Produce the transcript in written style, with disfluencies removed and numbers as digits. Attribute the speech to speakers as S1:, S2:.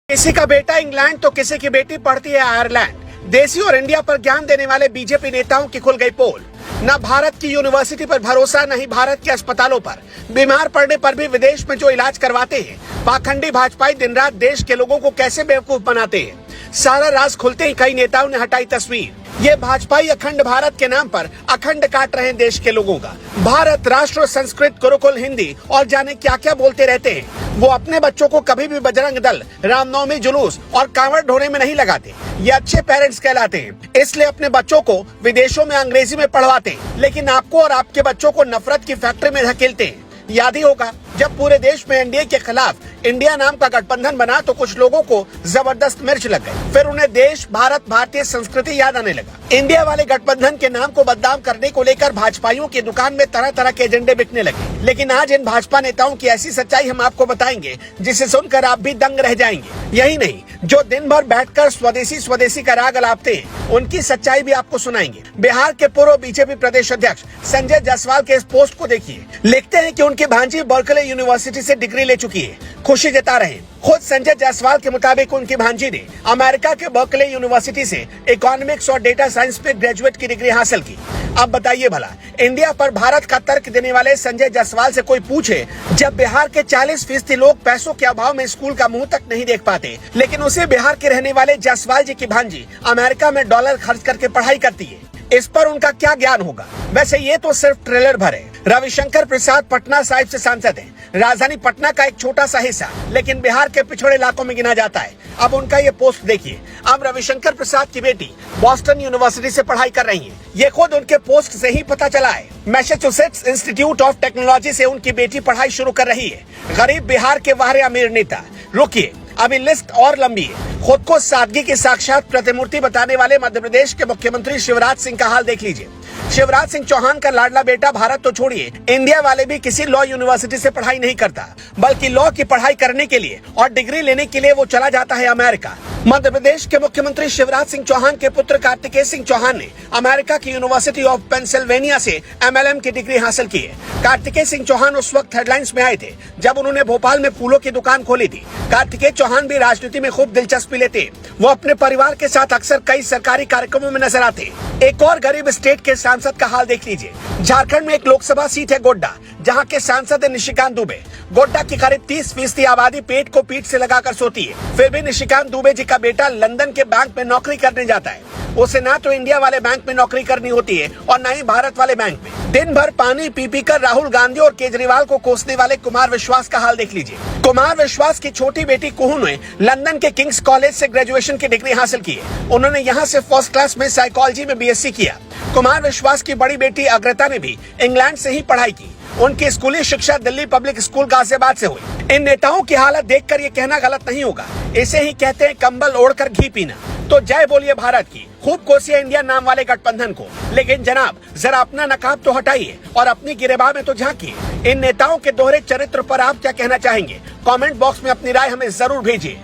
S1: किसी का बेटा इंग्लैंड तो किसी की बेटी पढ़ती है आयरलैंड। देसी और इंडिया पर ज्ञान देने वाले बीजेपी नेताओं की खुल गई पोल। न भारत की यूनिवर्सिटी पर भरोसा, न ही भारत के अस्पतालों पर। बीमार पड़ने पर भी विदेश में जो इलाज करवाते हैं। पाखंडी भाजपाई दिन रात देश के लोगों को कैसे बेवकूफ बनाते हैं, सारा राज खुलते ही कई नेताओं ने हटाई तस्वीर। ये भाजपाई अखंड भारत के नाम पर अखंड काट रहे हैं देश के लोगों का। भारत, राष्ट्र, संस्कृत, गुरुकुल, हिंदी और जाने क्या क्या बोलते रहते हैं। वो अपने बच्चों को कभी भी बजरंग दल, रामनवमी जुलूस और कांवड़ ढोने में नहीं लगाते। ये अच्छे पेरेंट्स कहलाते हैं, इसलिए अपने बच्चों को विदेशों में अंग्रेजी में पढ़वाते हैं, लेकिन आपको और आपके बच्चों को नफरत की फैक्ट्री में धकेलते हैं। याद ही होगा जब पूरे देश में एनडीए के खिलाफ इंडिया नाम का गठबंधन बना तो कुछ लोगों को जबरदस्त मिर्च लग गई। फिर उन्हें देश, भारत, भारतीय संस्कृति याद आने लगा। इंडिया वाले गठबंधन के नाम को बदनाम करने को लेकर भाजपाइयों की दुकान में तरह तरह के एजेंडे बिकने लगे। लेकिन आज इन भाजपा नेताओं की ऐसी सच्चाई हम आपको बताएंगे जिसे सुनकर आप भी दंग रह जाएंगे। यही नहीं, जो दिन भर बैठकर स्वदेशी स्वदेशी का राग अलापते हैं, उनकी सच्चाई भी आपको सुनाएंगे। बिहार के पूर्व बीजेपी प्रदेश अध्यक्ष संजय जायसवाल के इस पोस्ट को देखिए। लिखते हैं कि उनकी भांजी बर्कले यूनिवर्सिटी से डिग्री ले चुकी है, खुशी जता रहे हैं। खुद संजय जायसवाल के मुताबिक उनकी भांजी ने अमेरिका के बर्कले यूनिवर्सिटी से इकोनॉमिक्स और डेटा साइंस में ग्रेजुएट की डिग्री हासिल की। अब बताइए भला, इंडिया पर भारत का तर्क देने वाले संजय जायसवाल से कोई पूछे, जब बिहार के 40% लोग पैसों के अभाव में स्कूल का मुंह तक नहीं देख पाते, लेकिन उसे बिहार के रहने वाले जायसवाल जी की भांजी अमेरिका में डॉलर खर्च करके पढ़ाई करती है, इस पर उनका क्या ज्ञान होगा। वैसे ये तो सिर्फ ट्रेलर भर है। रविशंकर प्रसाद पटना साहिब से सांसद हैं। राजधानी पटना का एक छोटा सा हिस्सा, लेकिन बिहार के पिछड़े इलाकों में गिना जाता है। अब उनका ये पोस्ट देखिए। अब रविशंकर प्रसाद की बेटी बॉस्टन यूनिवर्सिटी से पढ़ाई कर रही है। ये खुद उनके पोस्ट से ही पता चला है। मैसाचुसेट्स इंस्टीट्यूट ऑफ टेक्नोलॉजी से उनकी बेटी पढ़ाई शुरू कर रही है। गरीब बिहार के वाहरे अमीर नेता। रुकिए, अभी लिस्ट और लंबी है। खुद को सादगी की साक्षात प्रतिमूर्ति बताने वाले मध्य प्रदेश के मुख्यमंत्री शिवराज सिंह का हाल देख लीजिए। शिवराज सिंह चौहान का लाडला बेटा भारत तो छोड़िए, इंडिया वाले भी किसी लॉ यूनिवर्सिटी से पढ़ाई नहीं करता, बल्कि लॉ की पढ़ाई करने के लिए और डिग्री लेने के लिए वो चला जाता है अमेरिका। मध्य प्रदेश के मुख्यमंत्री शिवराज सिंह चौहान के पुत्र कार्तिकेय सिंह चौहान ने अमेरिका की यूनिवर्सिटी ऑफ पेंसिल्वेनिया से एमएलएम की डिग्री हासिल की है। कार्तिकेय सिंह चौहान उस वक्त हेडलाइंस में आए थे जब उन्होंने भोपाल में फूलों की दुकान खोली थी। कार्तिकेय चौहान भी राजनीति में खूब दिलचस्पी लेते। वो अपने परिवार के साथ अक्सर कई सरकारी कार्यक्रमों में नजर आते। एक और गरीब स्टेट के सांसद का हाल देख लीजिए। झारखंड में एक लोकसभा सीट है गोड्डा, जहां के सांसद है निशिकांत दुबे। गोड्डा की करीब 30% आबादी पेट को पीठ से लगाकर सोती है। फिर भी निशिकांत दुबे जी का बेटा लंदन के बैंक में नौकरी करने जाता है। उसे ना तो इंडिया वाले बैंक में नौकरी करनी होती है और न ही भारत वाले बैंक में। दिन भर पानी पी पी कर राहुल गांधी और केजरीवाल को कोसने वाले कुमार विश्वास का हाल देख लीजिए। कुमार विश्वास की छोटी बेटी कुहू ने लंदन के किंग्स कॉलेज से ग्रेजुएशन की डिग्री हासिल की है। उन्होंने यहाँ से फर्स्ट क्लास में साइकोलॉजी में बीएससी किया। कुमार विश्वास की बड़ी बेटी अग्रता ने भी इंग्लैंड से ही पढ़ाई की। उनकी स्कूली शिक्षा दिल्ली पब्लिक स्कूल गाजियाबाद से हुई। इन नेताओं की हालत देखकर ये कहना गलत नहीं होगा, इसे ही कहते हैं कंबल ओढ़कर घी पीना। तो जय बोलिए भारत की, खूब कोसिए इंडिया नाम वाले गठबंधन को। लेकिन जनाब, जरा अपना नकाब तो हटाइए और अपनी गिरेबान में तो झांकिए। इन नेताओं के दोहरे चरित्र पर आप क्या कहना चाहेंगे? कमेंट बॉक्स में अपनी राय हमें जरूर भेजिए।